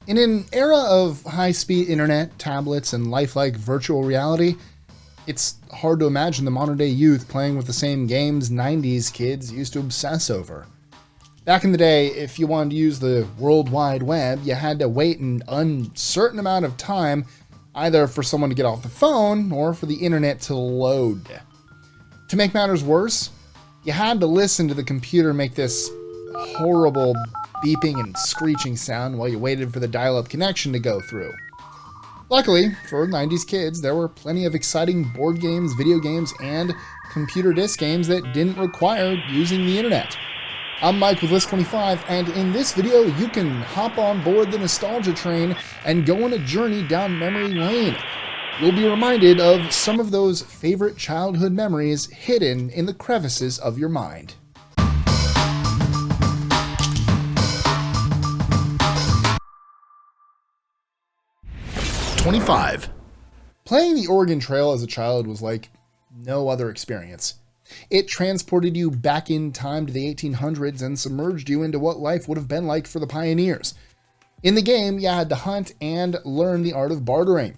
In an era of high-speed internet, tablets, and lifelike virtual reality, it's hard to imagine the modern-day youth playing with the same games 90s kids used to obsess over. Back in the day, if you wanted to use the World Wide Web, you had to wait an uncertain amount of time either for someone to get off the phone or for the internet to load. To make matters worse, you had to listen to the computer make this horrible beeping and screeching sound while you waited for the dial-up connection to go through. Luckily, for 90s kids, there were plenty of exciting board games, video games, and computer disc games that didn't require using the internet. I'm Mike with List25, and in this video, you can hop on board the nostalgia train and go on a journey down memory lane. You'll be reminded of some of those favorite childhood memories hidden in the crevices of your mind. Playing the Oregon Trail as a child was like no other experience. It transported you back in time to the 1800s and submerged you into what life would have been like for the pioneers. In the game, you had to hunt and learn the art of bartering.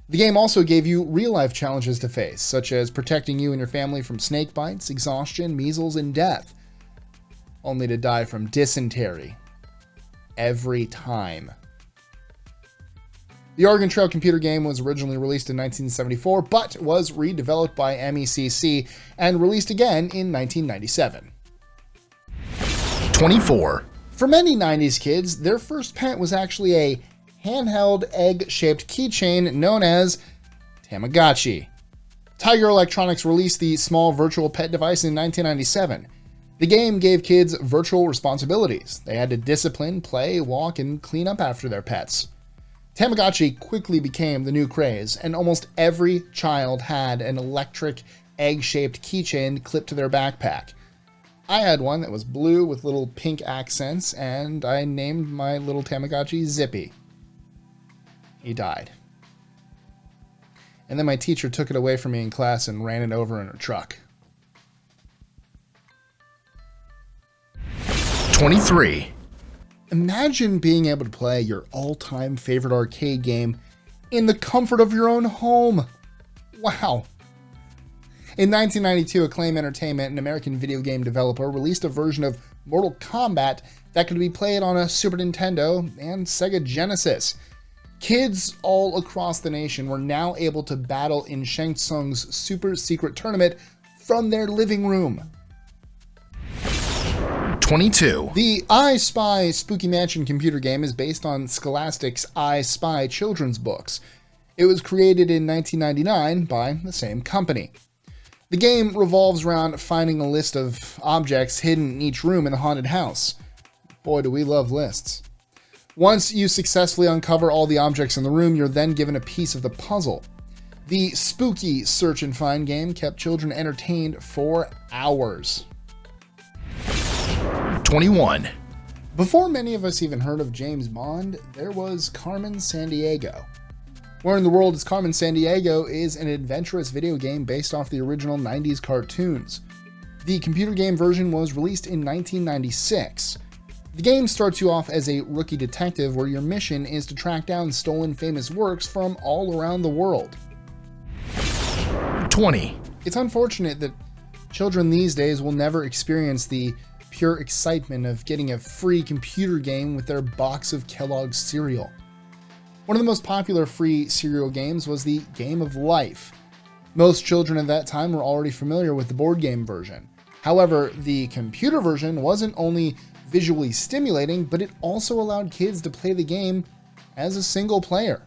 The game also gave you real-life challenges to face, such as protecting you and your family from snake bites, exhaustion, measles, and death, only to die from dysentery. Every time. The Oregon Trail computer game was originally released in 1974, but was redeveloped by MECC and released again in 1997. 24. For many 90s kids, their first pet was actually a handheld egg-shaped keychain known as Tamagotchi. Tiger Electronics released the small virtual pet device in 1997. The game gave kids virtual responsibilities. They had to discipline, play, walk, and clean up after their pets. Tamagotchi quickly became the new craze, and almost every child had an electric egg-shaped keychain clipped to their backpack. I had one that was blue with little pink accents, and I named my little Tamagotchi Zippy. He died. And then my teacher took it away from me in class and ran it over in her truck. 23. Imagine being able to play your all-time favorite arcade game in the comfort of your own home. Wow. In 1992, Acclaim Entertainment, an American video game developer, released a version of Mortal Kombat that could be played on a Super Nintendo and Sega Genesis. Kids all across the nation were now able to battle in Shang Tsung's super secret tournament from their living room. 22. The I Spy Spooky Mansion computer game is based on Scholastic's I Spy children's books. It was created in 1999 by the same company. The game revolves around finding a list of objects hidden in each room in the haunted house. Boy, do we love lists. Once you successfully uncover all the objects in the room, you're then given a piece of the puzzle. The spooky search and find game kept children entertained for hours. 21. Before many of us even heard of James Bond, there was Carmen Sandiego. Where in the World is Carmen Sandiego is an adventurous video game based off the original 90s cartoons. The computer game version was released in 1996. The game starts you off as a rookie detective where your mission is to track down stolen famous works from all around the world. 20. It's unfortunate that children these days will never experience the pure excitement of getting a free computer game with their box of Kellogg's cereal. One of the most popular free cereal games was the Game of Life. Most children at that time were already familiar with the board game version. However, the computer version wasn't only visually stimulating, but it also allowed kids to play the game as a single player.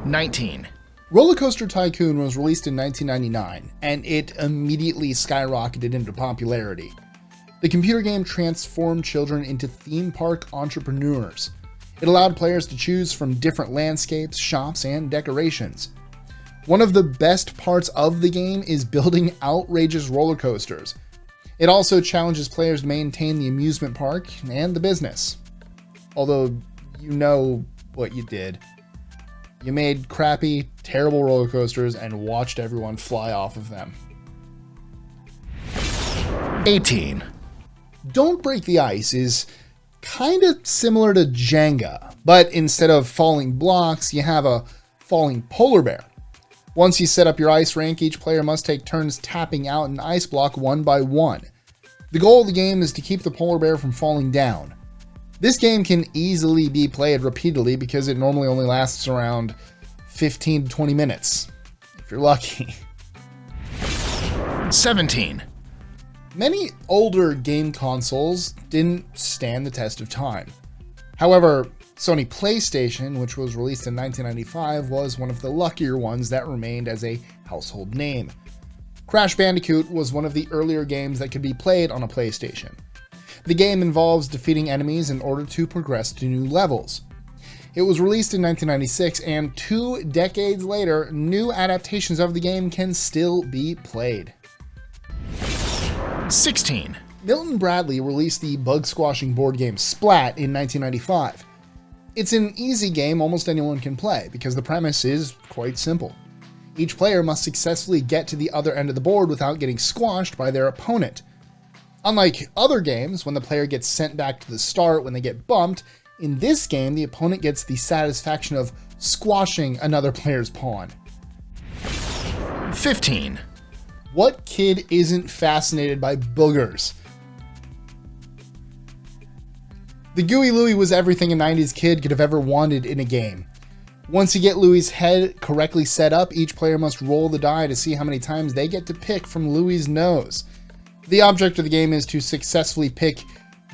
19. Rollercoaster Tycoon was released in 1999, and it immediately skyrocketed into popularity. The computer game transformed children into theme park entrepreneurs. It allowed players to choose from different landscapes, shops, and decorations. One of the best parts of the game is building outrageous roller coasters. It also challenges players to maintain the amusement park and the business. Although, you know what you did. You made crappy, terrible roller coasters and watched everyone fly off of them. 18. Don't Break the Ice is kind of similar to Jenga, but instead of falling blocks, you have a falling polar bear. Once you set up your ice rink, each player must take turns tapping out an ice block one by one. The goal of the game is to keep the polar bear from falling down. This game can easily be played repeatedly because it normally only lasts around 15 to 20 minutes, if you're lucky. 17. Many older game consoles didn't stand the test of time. However, Sony PlayStation, which was released in 1995, was one of the luckier ones that remained as a household name. Crash Bandicoot was one of the earlier games that could be played on a PlayStation. The game involves defeating enemies in order to progress to new levels. It was released in 1996, and 2 decades later, new adaptations of the game can still be played. 16. Milton Bradley released the bug-squashing board game Splat in 1995. It's an easy game almost anyone can play, because the premise is quite simple. Each player must successfully get to the other end of the board without getting squashed by their opponent. Unlike other games, when the player gets sent back to the start when they get bumped, in this game the opponent gets the satisfaction of squashing another player's pawn. 15. What kid isn't fascinated by boogers? The Gooey Louie was everything a 90s kid could have ever wanted in a game. Once you get Louie's head correctly set up, each player must roll the die to see how many times they get to pick from Louie's nose. The object of the game is to successfully pick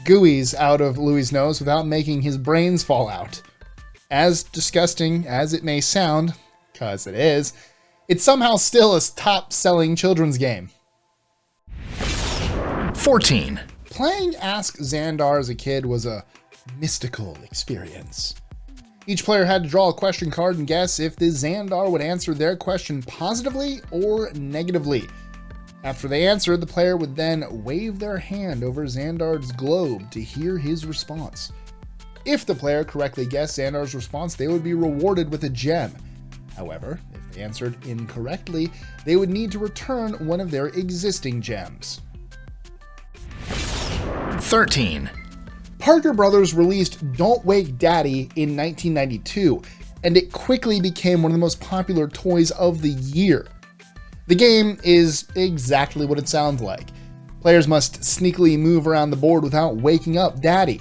Gooey's out of Louie's nose without making his brains fall out. As disgusting as it may sound, 'cause it is, it's somehow still a top-selling children's game. 14. Playing Ask Zander as a kid was a mystical experience. Each player had to draw a question card and guess if the Zander would answer their question positively or negatively. After they answered, the player would then wave their hand over Zander's globe to hear his response. If the player correctly guessed Zander's response, they would be rewarded with a gem. However, if they answered incorrectly, they would need to return one of their existing gems. 13. Parker Brothers released Don't Wake Daddy in 1992, and it quickly became one of the most popular toys of the year. The game is exactly what it sounds like. Players must sneakily move around the board without waking up Daddy.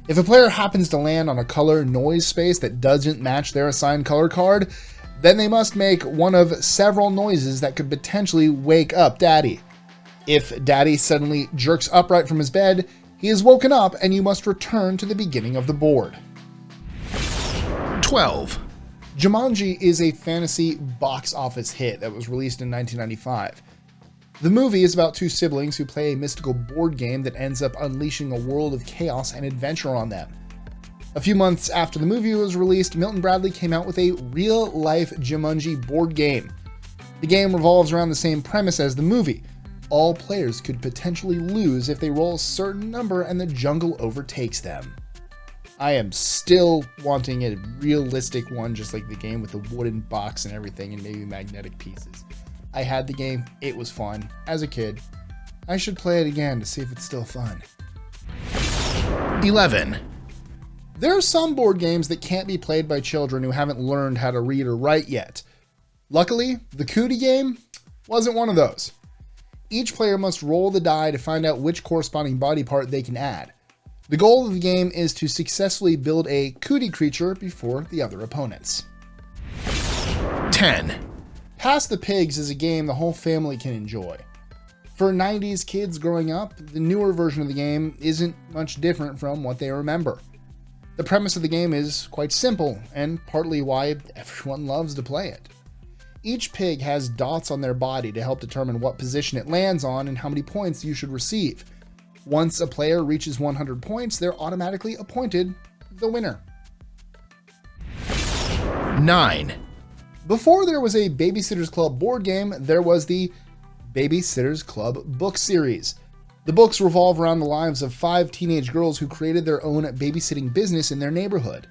If a player happens to land on a color noise space that doesn't match their assigned color card, then they must make one of several noises that could potentially wake up Daddy. If Daddy suddenly jerks upright from his bed, he is woken up and you must return to the beginning of the board. 12. Jumanji is a fantasy box office hit that was released in 1995. The movie is about 2 siblings who play a mystical board game that ends up unleashing a world of chaos and adventure on them. A few months after the movie was released, Milton Bradley came out with a real-life Jumanji board game. The game revolves around the same premise as the movie. All players could potentially lose if they roll a certain number and the jungle overtakes them. I am still wanting a realistic one, just like the game with the wooden box and everything and maybe magnetic pieces. I had the game, it was fun, as a kid. I should play it again to see if it's still fun. 11. There are some board games that can't be played by children who haven't learned how to read or write yet. Luckily, the Cootie game wasn't one of those. Each player must roll the die to find out which corresponding body part they can add. The goal of the game is to successfully build a cootie creature before the other opponents. 10. Pass the Pigs is a game the whole family can enjoy. For 90s kids growing up, the newer version of the game isn't much different from what they remember. The premise of the game is quite simple, and partly why everyone loves to play it. Each pig has dots on their body to help determine what position it lands on and how many points you should receive. Once a player reaches 100 points, they're automatically appointed the winner. 9. Before there was a Babysitters Club board game, there was the Babysitters Club book series. The books revolve around the lives of 5 teenage girls who created their own babysitting business in their neighborhood.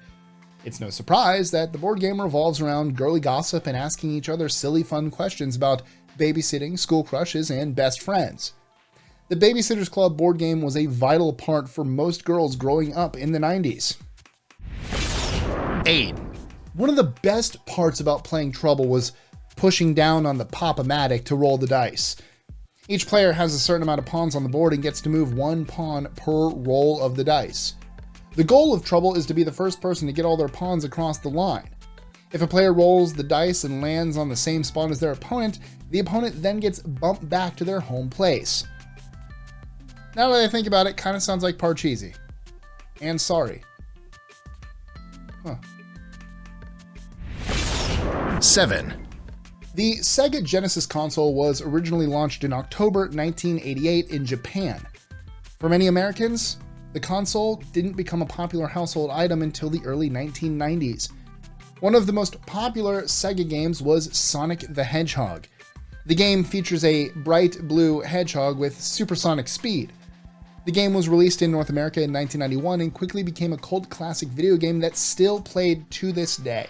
It's no surprise that the board game revolves around girly gossip and asking each other silly fun questions about babysitting, school crushes, and best friends. The Babysitters Club board game was a vital part for most girls growing up in the 90s. 8, One of the best parts about playing Trouble was pushing down on the pop-o-matic to roll the dice. Each player has a certain amount of pawns on the board and gets to move one pawn per roll of the dice. The goal of Trouble is to be the first person to get all their pawns across the line. If a player rolls the dice and lands on the same spot as their opponent, the opponent then gets bumped back to their home place. Now that I think about it, kind of sounds like Parcheesi. And Sorry. Huh. 7, The Sega Genesis console was originally launched in October 1988 in Japan. For many Americans, the console didn't become a popular household item until the early 1990s. One of the most popular Sega games was Sonic the Hedgehog. The game features a bright blue hedgehog with supersonic speed. The game was released in North America in 1991 and quickly became a cult classic video game that's still played to this day.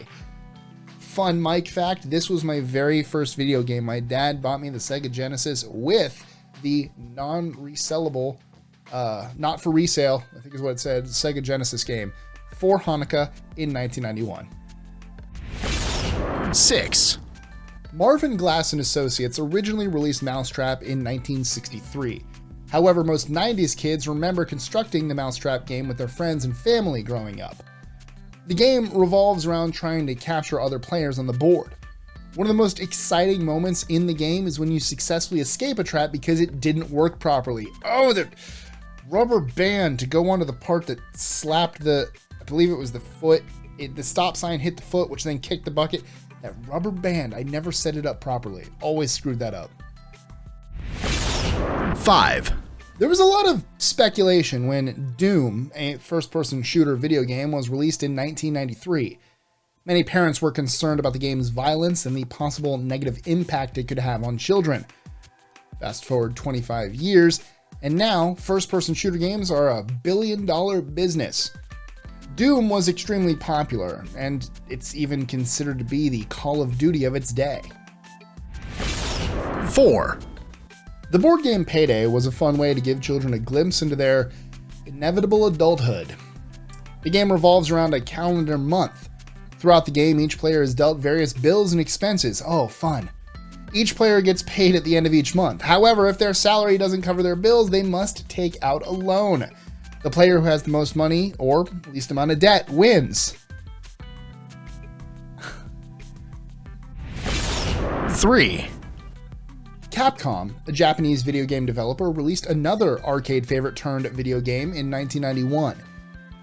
Fun Mike fact, this was my very first video game. My dad bought me the Sega Genesis with the non-resellable, not for resale, I think is what it said, Sega Genesis game for Hanukkah in 1991. 6, Marvin Glass and Associates originally released Mousetrap in 1963. However, most 90s kids remember constructing the Mousetrap game with their friends and family growing up. The game revolves around trying to capture other players on the board. One of the most exciting moments in the game is when you successfully escape a trap because it didn't work properly. Oh, the rubber band to go onto the part that slapped I believe it was the foot. The stop sign hit the foot, which then kicked the bucket. That rubber band, I never set it up properly. Always screwed that up. 5, There was a lot of speculation when Doom, a first-person shooter video game, was released in 1993. Many parents were concerned about the game's violence and the possible negative impact it could have on children. Fast forward 25 years, and now first-person shooter games are a billion-dollar business. Doom was extremely popular, and it's even considered to be the Call of Duty of its day. 4, The board game Payday was a fun way to give children a glimpse into their inevitable adulthood. The game revolves around a calendar month. Throughout the game, each player is dealt various bills and expenses. Oh, fun. Each player gets paid at the end of each month. However, if their salary doesn't cover their bills, they must take out a loan. The player who has the most money, or least amount of debt, wins. 3, Capcom, a Japanese video game developer, released another arcade favorite turned video game in 1991.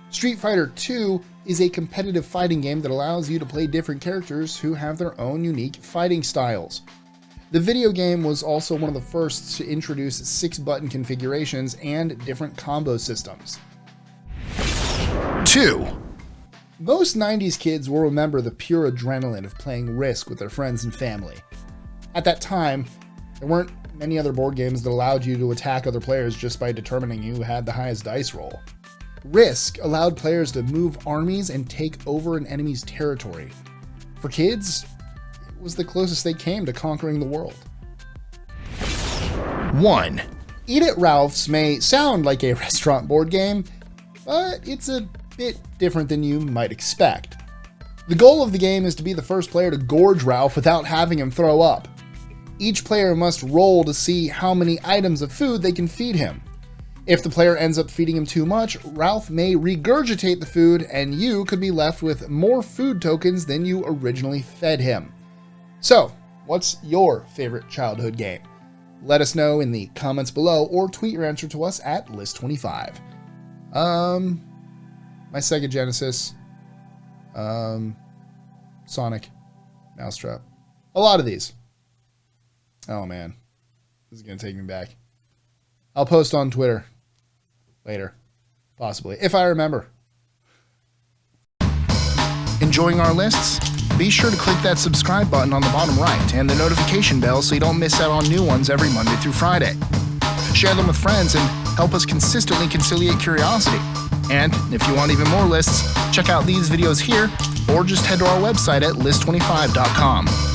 Street Fighter II is a competitive fighting game that allows you to play different characters who have their own unique fighting styles. The video game was also one of the first to introduce 6-button configurations and different combo systems. 2, Most 90s kids will remember the pure adrenaline of playing Risk with their friends and family. At that time, there weren't many other board games that allowed you to attack other players just by determining who had the highest dice roll. Risk allowed players to move armies and take over an enemy's territory. For kids, it was the closest they came to conquering the world. 1, Eat at Ralph's may sound like a restaurant board game, but it's a bit different than you might expect. The goal of the game is to be the first player to gorge Ralph without having him throw up. Each player must roll to see how many items of food they can feed him. If the player ends up feeding him too much, Ralph may regurgitate the food and you could be left with more food tokens than you originally fed him. So, what's your favorite childhood game? Let us know in the comments below or tweet your answer to us at list25. My Sega Genesis, Sonic, Mousetrap. A lot of these. Oh man, this is gonna take me back. I'll post on Twitter later, possibly, if I remember. Enjoying our lists? Be sure to click that subscribe button on the bottom right and the notification bell so you don't miss out on new ones every Monday through Friday. Share them with friends and help us consistently conciliate curiosity. And if you want even more lists, check out these videos here or just head to our website at list25.com.